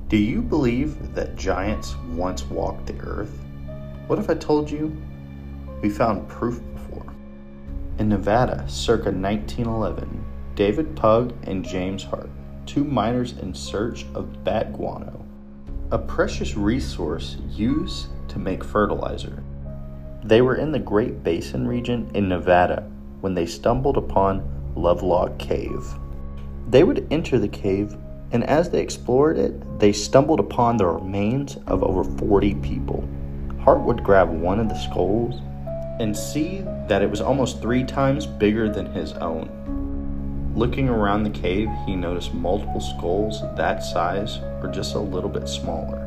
Do you believe that giants once walked the earth? What if I told you we found proof before? In Nevada, circa 1911, David Pugh and James Hart, two miners in search of bat guano, a precious resource used to make fertilizer. They were in the Great Basin region in Nevada when they stumbled upon Lovelock Cave. They would enter the cave, and as they explored it, they stumbled upon the remains of over 40 people. Hart would grab one of the skulls and see that it was almost 3 times bigger than his own. Looking around the cave, he noticed multiple skulls that size or just a little bit smaller.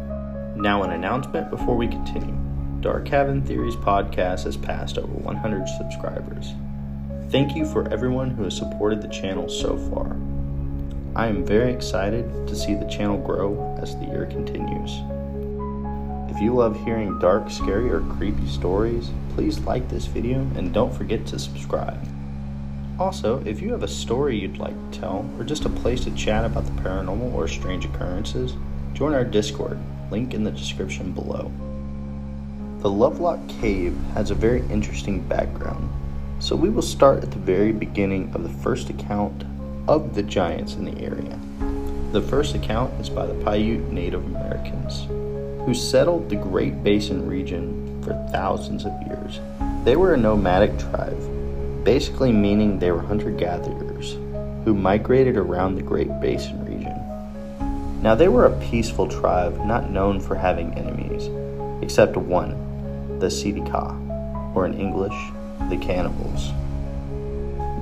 Now, an announcement before we continue. Dark Cabin Theories podcast has passed over 100 subscribers. Thank you for everyone who has supported the channel so far. I am very excited to see the channel grow as the year continues. If you love hearing dark, scary, or creepy stories, please like this video and don't forget to subscribe. Also, if you have a story you'd like to tell or just a place to chat about the paranormal or strange occurrences, join our Discord, link in the description below. The Lovelock Cave has a very interesting background, so we will start at the very beginning of the first account of the giants in the area. The first account is by the Paiute Native Americans, who settled the Great Basin region for thousands of years. They were a nomadic tribe, basically meaning they were hunter-gatherers who migrated around the Great Basin region. Now, they were a peaceful tribe, not known for having enemies, except one, the Seediqua, or in English, the cannibals.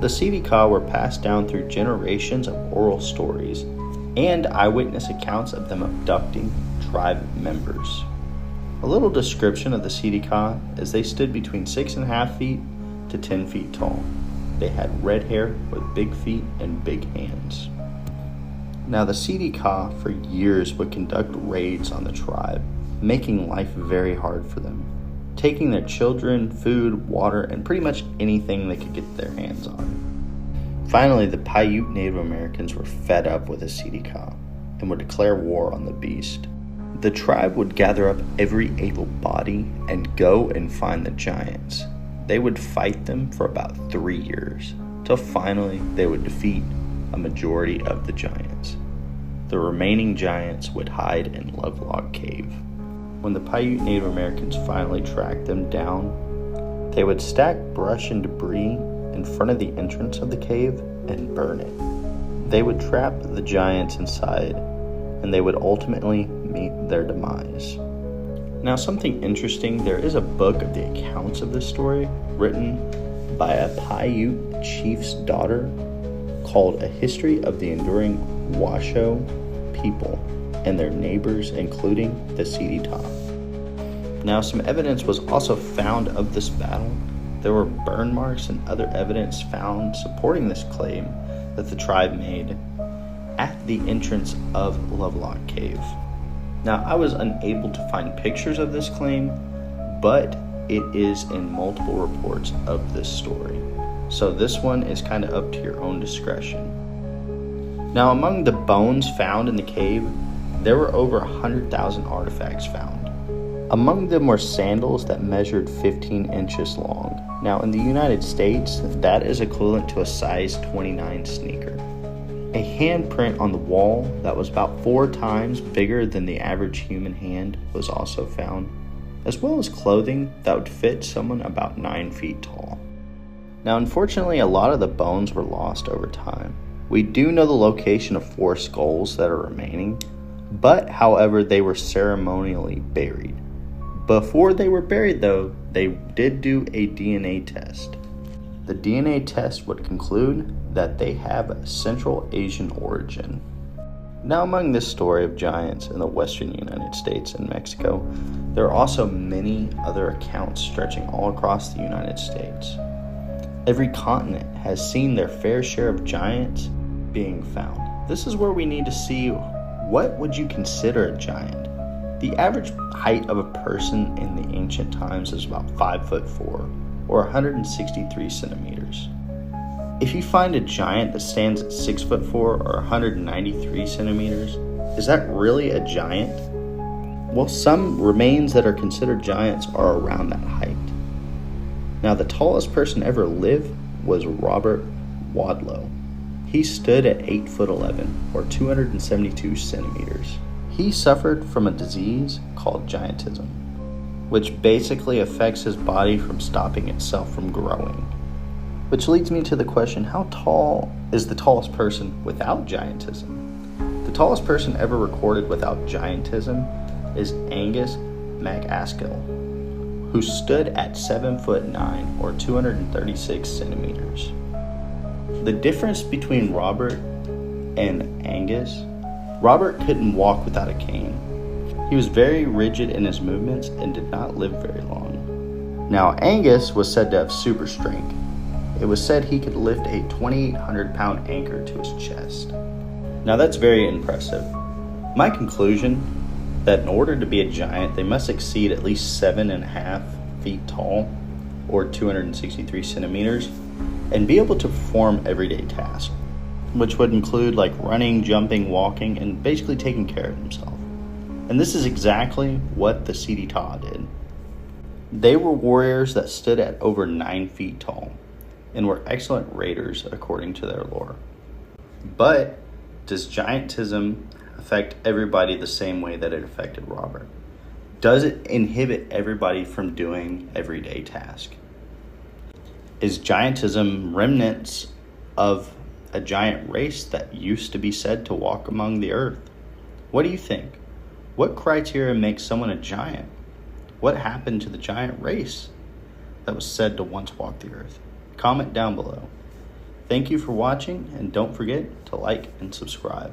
The Seediqua were passed down through generations of oral stories and eyewitness accounts of them abducting tribe members. A little description of the Seediqua is they stood between 6.5 feet to 10 feet tall. They had red hair with big feet and big hands. Now, the Seediqua for years would conduct raids on the tribe, making life very hard for them, taking their children, food, water, and pretty much anything they could get their hands on. Finally, the Paiute Native Americans were fed up with the Seediqua and would declare war on the beast. The tribe would gather up every able body and go and find the giants. They would fight them for about 3 years, till finally they would defeat a majority of the giants. The remaining giants would hide in Lovelock Cave. When the Paiute Native Americans finally tracked them down, they would stack brush and debris in front of the entrance of the cave and burn it. They would trap the giants inside, and they would ultimately meet their demise. Now, something interesting, there is a book of the accounts of this story written by a Paiute chief's daughter called A History of the Enduring Washoe People and Their Neighbors, including the Seediqua. Now, some evidence was also found of this battle. There were burn marks and other evidence found supporting this claim that the tribe made at the entrance of Lovelock Cave. Now, I was unable to find pictures of this claim, but it is in multiple reports of this story. So this one is kind of up to your own discretion. Now, among the bones found in the cave, there were over 100,000 artifacts found. Among them were sandals that measured 15 inches long. Now, in the United States, that is equivalent to a size 29 sneaker. A handprint on the wall that was about 4 times bigger than the average human hand was also found, as well as clothing that would fit someone about 9 feet tall. Now, unfortunately, a lot of the bones were lost over time. We do know the location of 4 skulls that are remaining, but however, they were ceremonially buried. Before they were buried, though, they did do a DNA test. The DNA test would conclude that they have a Central Asian origin. Now, among this story of giants in the western United States and Mexico, there are also many other accounts stretching all across the United States. Every continent has seen their fair share of giants being found. This is where we need to see, what would you consider a giant? The average height of a person in the ancient times is about 5'4", or 163 centimeters. If you find a giant that stands at 6'4" or 193 centimeters, Is that really a giant? Well, some remains that are considered giants are around that height. Now, the tallest person ever lived was Robert Wadlow. He stood at 8'11", or 272 centimeters. He suffered from a disease called giantism, which basically affects his body from stopping itself from growing. Which leads me to the question, how tall is the tallest person without giantism? The tallest person ever recorded without giantism is Angus MacAskill, who stood at 7'9", or 236 centimeters. The difference between Robert and Angus, Robert couldn't walk without a cane. He was very rigid in his movements and did not live very long. Now, Angus was said to have super strength. It was said he could lift a 2,800-pound anchor to his chest. Now, that's very impressive. My conclusion, that in order to be a giant, they must exceed at least 7.5 feet tall, or 263 centimeters, and be able to perform everyday tasks, which would include like running, jumping, walking, and basically taking care of himself. And this is exactly what the Sidita did. They were warriors that stood at over 9 feet tall and were excellent raiders according to their lore. But does giantism affect everybody the same way that it affected Robert? Does it inhibit everybody from doing everyday tasks? Is giantism remnants of a giant race that used to be said to walk among the earth? What do you think? What criteria makes someone a giant? What happened to the giant race that was said to once walk the earth? Comment down below. Thank you for watching, and don't forget to like and subscribe.